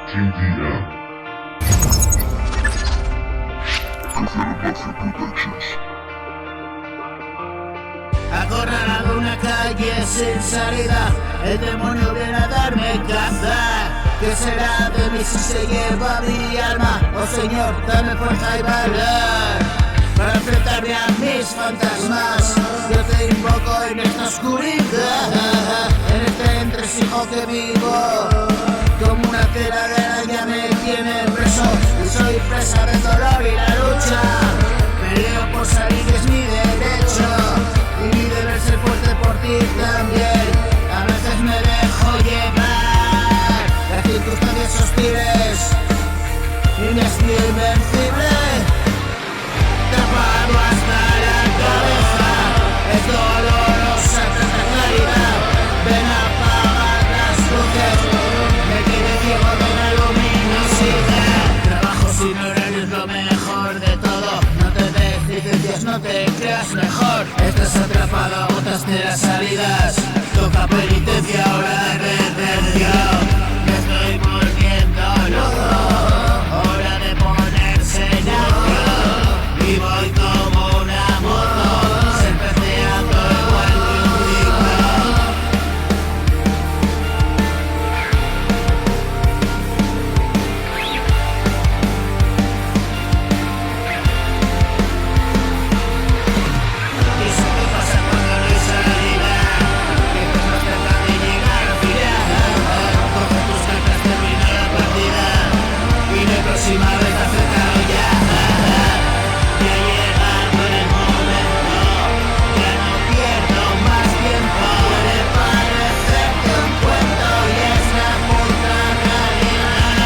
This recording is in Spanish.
GDM. Acorralado una calle sin salida, el demonio viene a darme caza. ¿Qué será de mí si se lleva mi alma? Oh Señor, dame fuerza y valor para enfrentarme a mis fantasmas. Yo te invoco en esta oscuridad, en este entresijo que vivo. Como una tela de araña me tiene preso y soy presa del dolor y la lucha. Peleo por salir, es mi derecho y mi deber ser fuerte por ti también. A veces me dejo llevar las circunstancias hostiles y me estoy invencible. Tapado hasta la cabeza, es dolorosa tanta claridad. Ven a apagar las luces, me quedé ciego de la luminosidad. Trabajo sin horario es lo mejor de todo. No te des licencias, no te creas mejor. Estás atrapado, agotaste las salidas. Toca penitencia, hora de redención. Me estoy volviendo loco, hora de ponerse en acción. Y voy como una moto, serpenteando igual que un tiburón. Y sé qué pasa cuando no hay salida, que estás más cerca de llegar al final. Coge tus cartas, termina la partida y la próxima vez acércalo ya. Ya llegando el momento, ya no pierdo más tiempo. Puede parecerte un cuento y es la puta realidad.